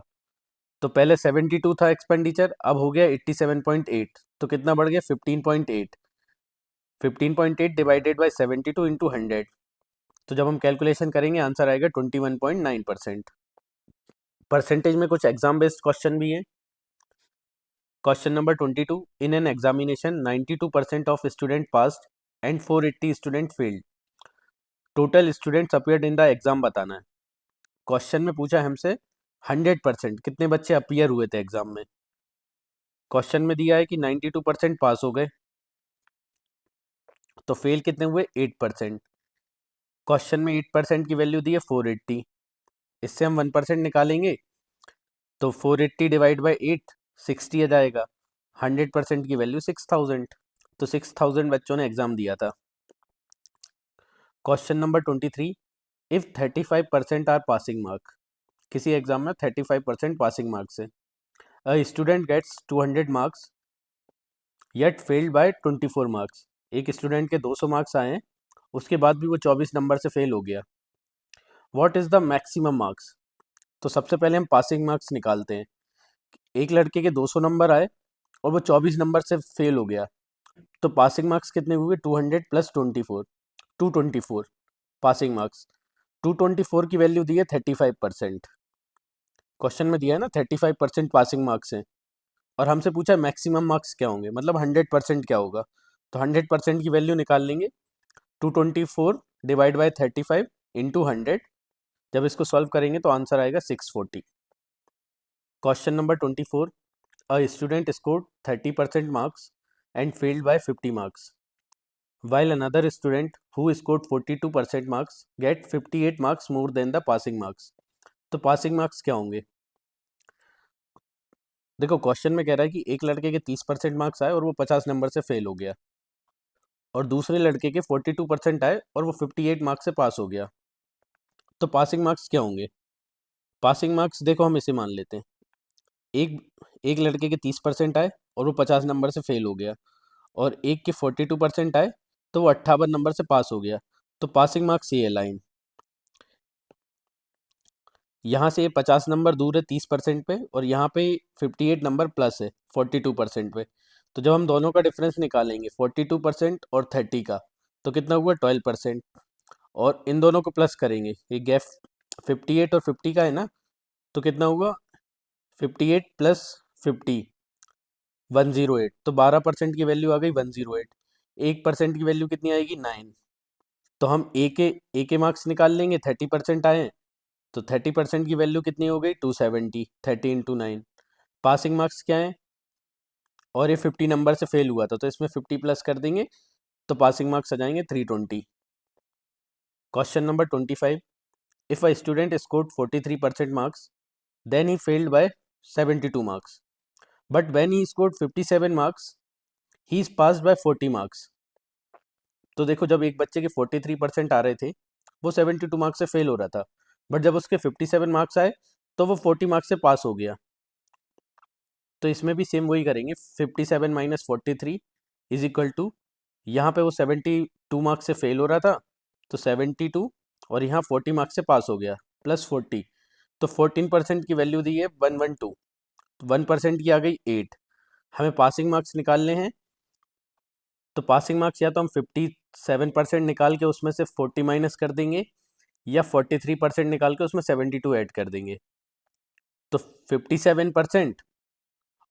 तो पहले 72 था एक्सपेंडिचर, अब हो गया 87.8, तो कितना बढ़ गया, 15.8। 15.8 डिवाइडेड बाई 72 इंटू 100, तो जब हम कैलकुलेशन करेंगे आंसर आएगा 21.9%। परसेंटेज में कुछ एग्जाम बेस्ड क्वेश्चन भी हैं। Question number 22, in an examination 92% of student passed and 480 student failed, total students appeared in the exam बताना है। क्वेश्चन में पूछा है हमसे 100% कितने बच्चे अपीयर हुए थे एग्जाम में। क्वेश्चन में दिया है कि 92% पास हो गए, तो फेल कितने हुए, 8%। क्वेश्चन में 8% की वैल्यू दी है 480, इससे हम 1% निकालेंगे तो 480 डिवाइड बाई 8 60 आ जाएगा। 100% की वैल्यू 6000, तो 6000 बच्चों ने एग्जाम दिया था। Question number 23, if 35% are passing mark, किसी एग्जाम में 35% पासिंग मार्क्स है, a student gets 200 marks yet failed by 24 marks. एक स्टूडेंट के 200 मार्क्स आए हैं, उसके बाद भी वो 24 नंबर से फेल हो गया। What is the maximum marks. तो सबसे पहले हम पासिंग मार्क्स निकालते हैं। एक लड़के के 200 नंबर आए और वो 24 नंबर से फेल हो गया, तो पासिंग मार्क्स कितने हुए, 200 प्लस 24, 224 पासिंग मार्क्स। 224 की वैल्यू दी है 35%। क्वेश्चन में दिया है ना 35% पासिंग मार्क्स हैं, और हमसे पूछा मैक्सिमम मार्क्स क्या होंगे, मतलब 100% क्या होगा। तो 100% की वैल्यू निकाल लेंगे, 224 डिवाइड बाई 35 इंटू 100। जब इसको सॉल्व करेंगे तो आंसर आएगा 640। Question number 24, a student scored 30% marks and failed by 50 marks, while another student who scored 42% marks get 58 marks more than the passing marks. तो पासिंग मार्क्स क्या होंगे? देखो क्वेश्चन में कह रहा है कि एक लड़के के 30% मार्क्स आए और वो 50 नंबर से फेल हो गया, और दूसरे लड़के के 42% आए और वो 58 मार्क्स से पास हो गया। तो पासिंग मार्क्स क्या होंगे? पासिंग मार्क्स देखो हम इसे मान लेते हैं, एक एक लड़के के 30% आए और वो 50 नंबर से फेल हो गया, और एक के 42% आए तो वो 58 नंबर से पास हो गया। तो पासिंग मार्क्स ये है लाइन, यहाँ से ये 50 नंबर दूर है 30% पे, और यहाँ पे 58 नंबर प्लस है 42% पे। तो जब हम दोनों का डिफरेंस निकालेंगे 42% और 30 का, तो कितना हुआ 12%, और इन दोनों को प्लस करेंगे, ये गैप 58 और 50 का है ना, तो कितना हुआ 58 प्लस 50 108, तो 12% की वैल्यू आ गई 108। 1% की वैल्यू कितनी आएगी 9। तो हम ए के मार्क्स निकाल लेंगे, 30% आए हैं, तो 30% की वैल्यू कितनी हो गई 270, 30 × 9। पासिंग मार्क्स क्या है, और ये 50 नंबर से फेल हुआ था तो इसमें 50 प्लस कर देंगे, तो पासिंग मार्क्स आ जाएंगे 320। Question number 25, if a student scored 43% marks then he failed by 72 marks, but when he scored 57 marks he is passed by 40 marks. तो देखो जब एक बच्चे के 43% आ रहे थे, वो 72 मार्क्स से फेल हो रहा था, बट जब उसके 57 मार्क्स आए तो वो 40 मार्क्स से पास हो गया। तो इसमें भी सेम वही करेंगे, 57 माइनस 43 इज इक्वल टू, यहाँ पे वो 72 मार्क्स से फेल हो रहा था तो 72, और यहाँ 40 मार्क्स से पास हो गया प्लस 40, तो 14% की वैल्यू दी है 112, तो 1% की आ गई 8। हमें पासिंग मार्क्स निकालने हैं, तो पासिंग मार्क्स या तो हम 57% निकाल के उसमें से 40 माइनस कर देंगे, या 43% निकाल के उसमें 72 ऐड कर देंगे। तो 57%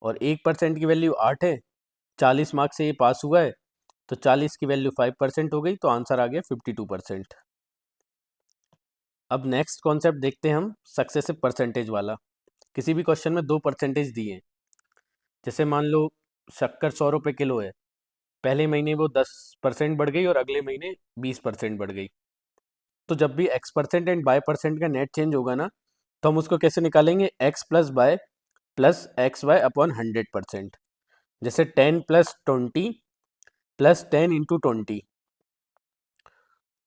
और 1% की वैल्यू 8 है, 40 मार्क्स से ये पास हुआ है, तो 40 की वैल्यू 5% हो गई, तो आंसर आ गया 52%। अब नेक्स्ट कॉन्सेप्ट देखते हैं हम, सक्सेसिव परसेंटेज वाला। किसी भी क्वेश्चन में 2 परसेंटेज दिए हैं, जैसे मान लो शक्कर 100 रुपये किलो है, पहले महीने वो 10% बढ़ गई और अगले महीने 20% बढ़ गई। तो जब भी x% एंड y% का नेट चेंज होगा ना, तो हम उसको कैसे निकालेंगे, x plus y plus X Y upon 100%। जैसे 10 प्लस 20 प्लस 10 इंटू 20,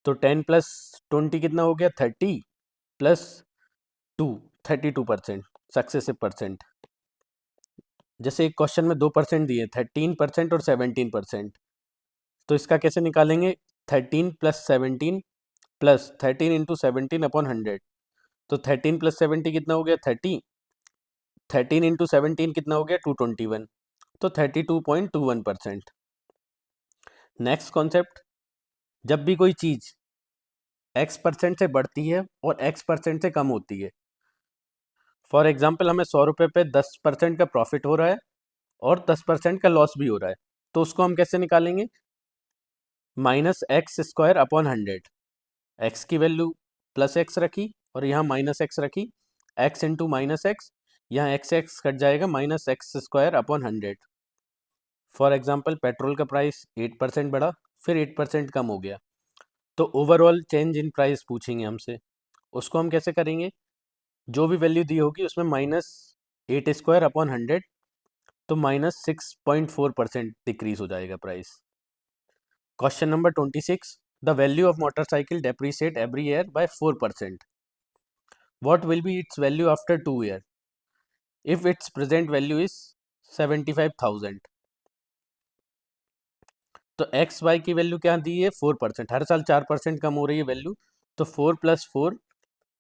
तो 10 प्लस 20 कितना हो गया 30 प्लस 2, 32% सक्सेसिव परसेंट। जैसे एक क्वेश्चन में 2% दिए, 13% और 17%, तो इसका कैसे निकालेंगे, 13 प्लस 17 प्लस 13 इंटू 17 अपॉन 100, तो 13 प्लस 70 कितना हो गया 30, 13 इंटू 17 कितना हो गया 221, तो 32.21%। नेक्स्ट कॉन्सेप्ट, जब भी कोई चीज़ x% से बढ़ती है और x% से कम होती है, फॉर एग्जाम्पल हमें 100 रुपये पे 10% का प्रॉफिट हो रहा है और 10% का लॉस भी हो रहा है, तो उसको हम कैसे निकालेंगे, -x² अपॉन 100। x की वैल्यू प्लस एक्स रखी और यहाँ माइनस एक्स रखी, x इंटू माइनस एक्स, यहाँ x कट जाएगा, -x² upon 100। For example petrol का प्राइस 8% बढ़ा, फिर 8% कम हो गया, तो ओवरऑल चेंज इन प्राइस पूछेंगे हमसे, उसको हम कैसे करेंगे, जो भी वैल्यू दी होगी उसमें -8² अपॉन 100, तो -6.4% डिक्रीज हो जाएगा price. Question number 26, the value of motorcycle depreciate every year by 4%, what will be its value after 2 year if its present value is 75,000। तो एक्स वाई की वैल्यू क्या दी है 4%, हर साल 4% कम हो रही है वैल्यू, तो 4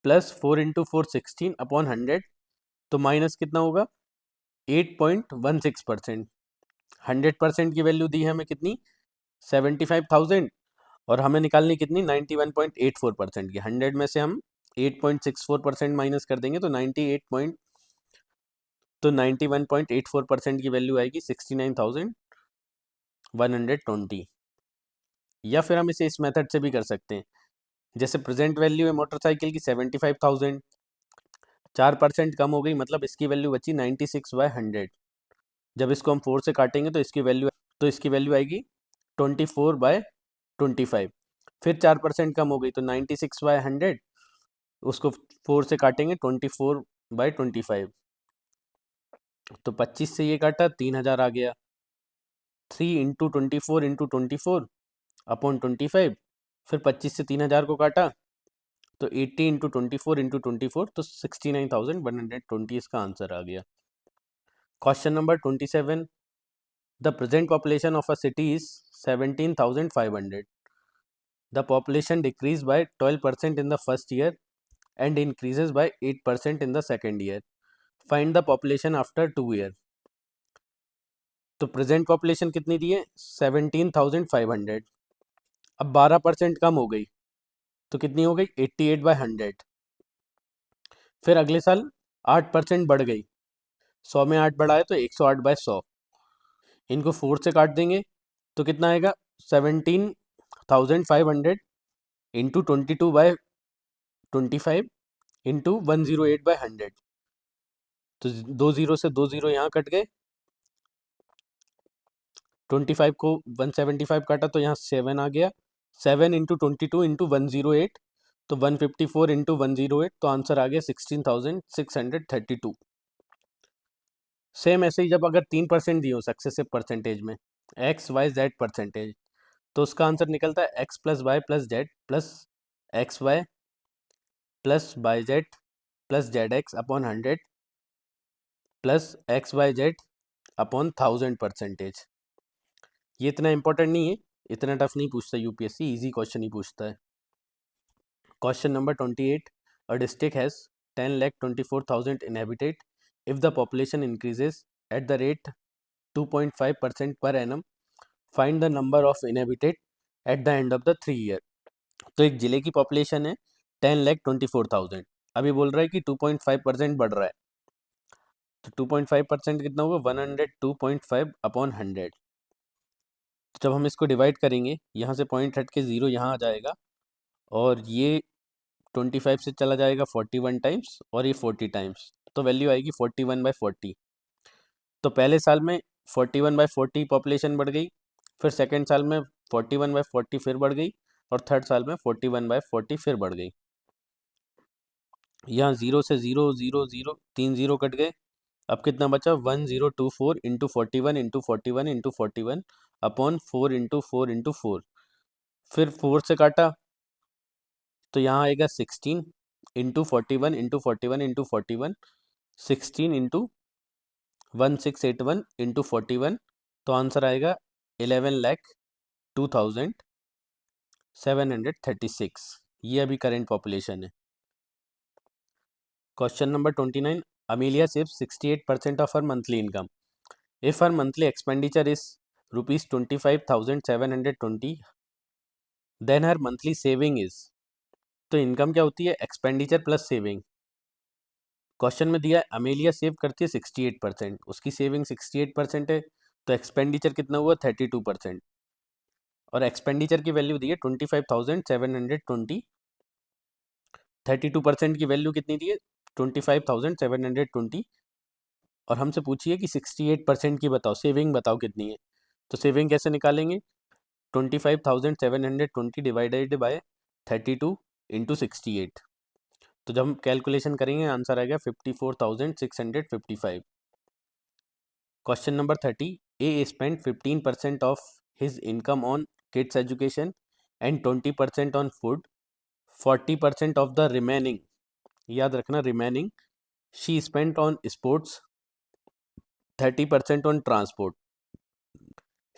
प्लस 4 इंटू 4 16 अपॉन 100, तो माइनस कितना होगा 8.16%। 100% की वैल्यू दी है हमें कितनी 75,000, और हमें निकालनी कितनी 91.84% की, 100 में से हम 8.64% माइनस कर देंगे तो 91.84% की वैल्यू आएगी 69,120। या फिर हम इसे इस मेथड से भी कर सकते हैं, जैसे प्रेजेंट वैल्यू है मोटरसाइकिल की 75,000, 4% कम हो गई, मतलब इसकी वैल्यू बची 96/100। जब इसको हम 4 से काटेंगे तो इसकी वैल्यू आएगी 24/100। 25। फिर 4% कम हो गई तो 96/100, उसको 4 से काटेंगे 24/25, तो 25 से ये काटा 3000 आ गया। 3 × 24 × 24 अपॉन 25, फिर 25 से 3000 को काटा तो 80 × 24 × 24, तो 69,120 इसका आंसर आ गया। Question number 27, the present population of a city is 17,500. The population decrease by 12% in the first year and increases by 8% in the second year. Find the population after 2 year. तो प्रेजेंट पॉपुलेशन कितनी दी है? 17,500। अब 12% कम हो गई तो कितनी हो गई? 88/100। फिर अगले साल 8% बढ़ गई, 100 में 8 बढ़ा है तो 108/100। इनको 4 से काट देंगे तो कितना आएगा? 17,500 इंटू 22/25 इंटू 108/100। तो 2 जीरो से 2 जीरो यहाँ कट गए, 25 को 175 काटा तो यहाँ 7 आ गया। 7 इंटू 22 इंटू 108, तो 154 इंटू 108, तो आंसर आ गया 16,632। सेम ऐसे ही जब अगर 3% दिए हो सक्सेसिव परसेंटेज में, एक्स वाई जेड परसेंटेज, तो उसका आंसर निकलता है X plus Y plus Z plus X Y plus Y Z plus Z X upon 100 plus X Y Z upon 1000%। ये इतना इंपॉर्टेंट नहीं है, इतना टफ नहीं पूछता यूपीएससी, इजी क्वेश्चन ही पूछता है। Question number 28, a district has 10,24,000 inhabited. If the population increases at the rate 2.5% per annum, find the number of inhabited at the end of the 3 year. तो एक जिले की पॉपुलेशन है 10,24,000, अभी बोल रहा है कि 2.5% बढ़ रहा है, तो 2.5% कितना होगा? 102.5 अपॉन 100। जब हम इसको डिवाइड करेंगे, यहाँ से पॉइंट हट के 0 यहाँ आ जाएगा, और ये 25 से चला जाएगा 41 टाइम्स, और ये 40 टाइम्स, तो वैल्यू आएगी 41/40। तो पहले साल में 41/40 पॉपुलेशन बढ़ गई, फिर सेकेंड साल में 41/40 फिर बढ़ गई, और थर्ड साल में 41/40 फिर बढ़ गई। यहाँ 0 से 0 0 0 3 0 कट गए, अब कितना बचा? 1024 into 41 into 41 into 41 upon 4 into 4 into 4, फिर 4 से काटा तो यहाँ आएगा 16 into 41 into 41 into 41, 16 into 1681 into 41, तो आंसर आएगा 11,02,736। ये अभी करेंट पॉपुलेशन है। Question number 29, Amelia saves 68% of her monthly income. If her monthly expenditure is rupees 25,720, then her monthly saving is. तो इनकम क्या होती है? Expenditure plus saving. क्वेश्चन में दिया है अमेलिया सेव करती है 68%, उसकी सेविंग 68% है, तो एक्सपेंडिचर कितना हुआ? 32%, और एक्सपेंडिचर की वैल्यू दी है 25,720, 32% की वैल्यू कितनी दी है? 25,720, और हमसे पूछिए कि 68% की बताओ, सेविंग बताओ कितनी है। तो सेविंग कैसे निकालेंगे? 25,720 डिवाइडेड बाय 32 इंटू 68, तो जब हम कैलकुलेशन करेंगे आंसर आएगा 54,655। Question number 30, A spend 15% of his income on kids education and 20% on food, 40% of the remaining, याद रखना remaining, she spend on sports, 30% on transport,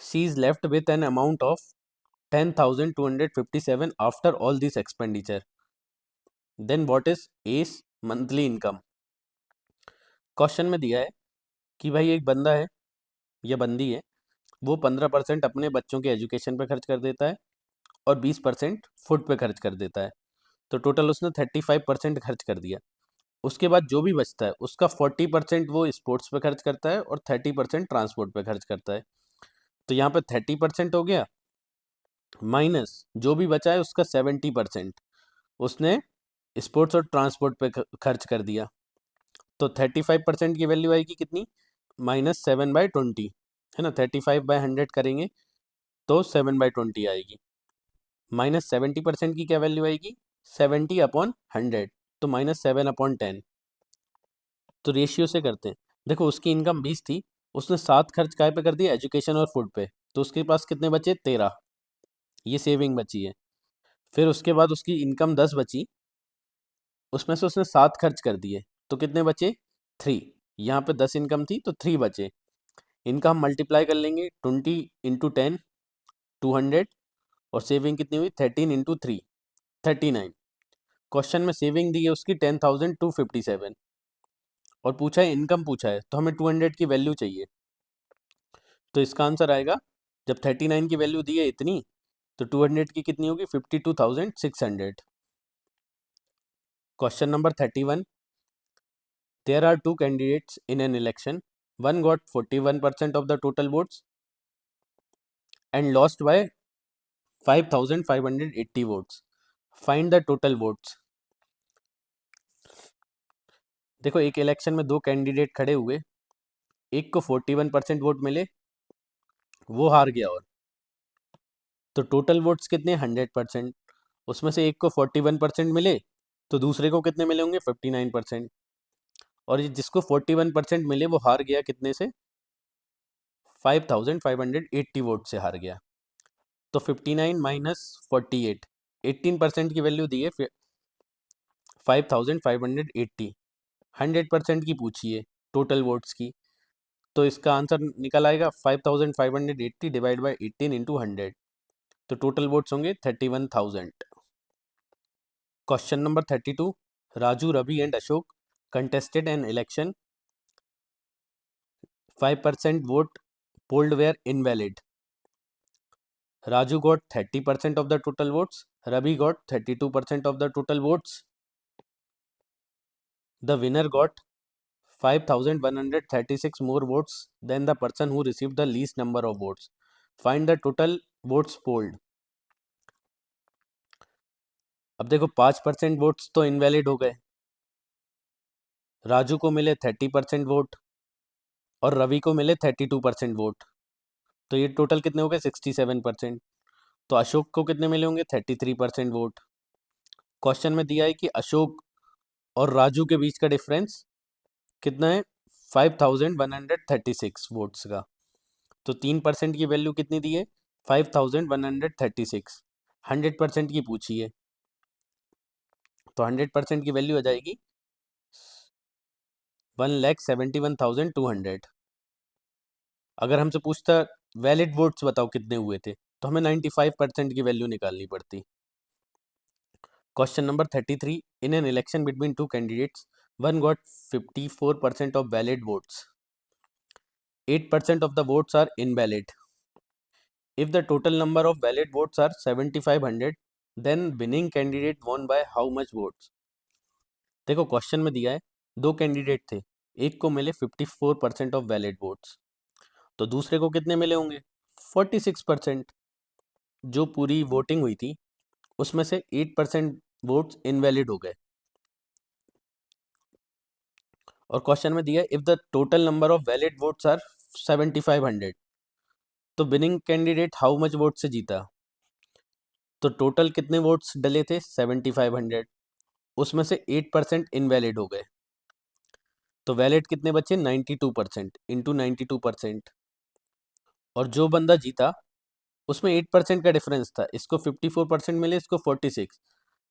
she is left with an amount of 10,257 after all this expenditure. Then what is A's monthly income? Question में दिया है कि भाई एक बंदा है या बंदी है, वो 15% अपने बच्चों के एजुकेशन पे खर्च कर देता है और 20% फूड पे खर्च कर देता है, तो टोटल उसने 35% खर्च कर दिया। उसके बाद जो भी बचता है उसका 40% वो स्पोर्ट्स पे खर्च करता है और 30% ट्रांसपोर्ट पे खर्च करता है। तो यहाँ पे 30% हो गया, माइनस जो भी बचा है उसका 70% उसने स्पोर्ट्स और ट्रांसपोर्ट पे खर्च कर दिया, तो 35% की वैल्यू आएगी कितनी? -7/20, है ना। 35/100 करेंगे तो 7/20 आएगी। -70% की क्या वैल्यू आएगी, 70/100, तो -7/10। तो रेशियो से करते हैं। देखो उसकी इनकम 20 थी, उसने 7 खर्च काय पे कर दिया, एजुकेशन और फूड पे, तो उसके पास कितने बचे, 13, ये सेविंग बची है। फिर उसके बाद उसकी इनकम 10 बची, उसमें से उसने 7 खर्च कर दिए, तो कितने बचे, 3। यहाँ पे 10 इनकम थी तो 3 बचे। इनका हम मल्टीप्लाई कर लेंगे, 20 × 10, 200, और सेविंग कितनी हुई, 13 × 3, 39। क्वेश्चन में सेविंग दी है उसकी 10,257, और पूछा है इनकम पूछा है, तो हमें 200 की वैल्यू चाहिए। तो इसका आंसर आएगा, जब 39 की वैल्यू दी है इतनी, तो 200 की कितनी होगी, 52,600। Question number 31, there are two candidates in an election, one got 41% of the total votes and lost by 5,580 votes. Find the total votes. देखो एक इलेक्शन में दो कैंडिडेट खड़े हुए, एक को 41% वोट मिले, वो हार गया, और तो टोटल वोट्स कितने, 100%। उसमें से एक को 41% मिले, तो दूसरे को कितने मिले होंगे, 59%। और ये जिसको 41% मिले वो हार गया कितने से, 5,580 वोट से हार गया। तो 59 माइनस 48, 18% की वैल्यू दी है, 5,580, 100% की पूछी है टोटल वोट्स की, तो इसका आंसर निकल आएगा 5,580 डिवाइड बाई 18 × 100, तो टोटल वोट्स होंगे 31,000। Question number 32, Raju, Ravi and Ashok contested an election, 5% vote polled were invalid. Raju got 30% of the total votes, Ravi got 32% of the total votes. The winner got 5,136 more votes than the person who received the least number of votes. Find the total votes polled. अब देखो 5% votes तो invalid हो गए, राजू को मिले 30% vote और रवि को मिले 32% वोट, तो ये टोटल कितने हो गए, 67%। तो अशोक को कितने मिले होंगे, 33% वोट। क्वेश्चन में दिया है कि अशोक और राजू के बीच का डिफरेंस कितना है, 5,136 वोट्स का। तो 3% की वैल्यू कितनी दी है, 5,136, 100% की पूछी है, तो 100% की वैल्यू आ जाएगी 1,71,200। अगर हमसे पूछता वैलिड वोट्स बताओ कितने हुए थे, तो हमें 95% की वैल्यू निकालनी पड़ती। Question number 33, in an election between two candidates, one got 54% of valid votes, 8% of the votes are invalid. If the total number of valid votes are 7,500, then winning candidate won by how much votes? देखो question में दिया है दो candidate थे, एक को मिले 54% of valid votes, तो दूसरे को कितने मिले होंगे, 46%। जो पूरी वोटिंग हुई थी उसमें से 8% वोट्स इनवैलिड हो गए। और क्वेश्चन में दिया है if the total number of valid votes are 7,500, तो winning candidate how much vote से जीता। तो टोटल कितने वोट्स डले थे, 7,500, उसमें से 8% इनवैलिड हो गए, तो वैलिड कितने बचे, 92% इंटू 92%। और जो बंदा जीता उसमें 8% का डिफरेंस था, इसको 54% मिले, इसको 46,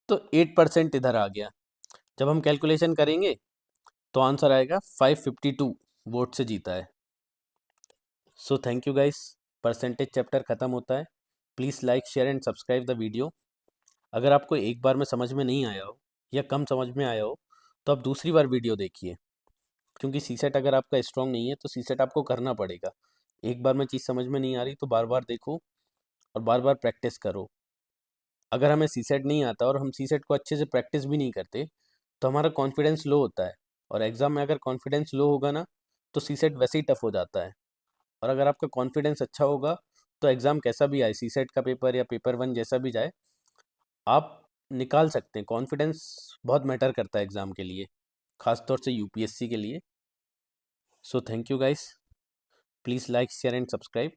तो 8% इधर आ गया। जब हम कैलकुलेशन करेंगे तो आंसर आएगा 552 वोट से जीता है। So thank you guys, percentage chapter ख़त्म होता है। Please like, share and subscribe the video. अगर आपको एक बार में समझ में नहीं आया हो या कम समझ में आया हो, तो आप दूसरी बार वीडियो देखिए, क्योंकि सीसेट अगर आपका स्ट्रॉन्ग नहीं है तो सीसेट आपको करना पड़ेगा। एक बार में चीज़ समझ में नहीं आ रही तो बार बार देखो और बार बार प्रैक्टिस करो। अगर हमें सीसेट नहीं आता और हम सीसेट को अच्छे से प्रैक्टिस भी नहीं करते, तो हमारा कॉन्फिडेंस लो होता है, और एग्ज़ाम में अगर कॉन्फिडेंस लो होगा ना, तो सीसेट वैसे ही टफ हो जाता है। और अगर आपका कॉन्फिडेंस अच्छा होगा, तो एग्ज़ाम कैसा भी आए, सीसेट का पेपर या पेपर 1 जैसा भी जाए, आप निकाल सकते हैं। कॉन्फिडेंस बहुत मैटर करता है एग्ज़ाम के लिए, ख़ास तौर से यूपीएससी के लिए। So thank you guys, please like, share and subscribe.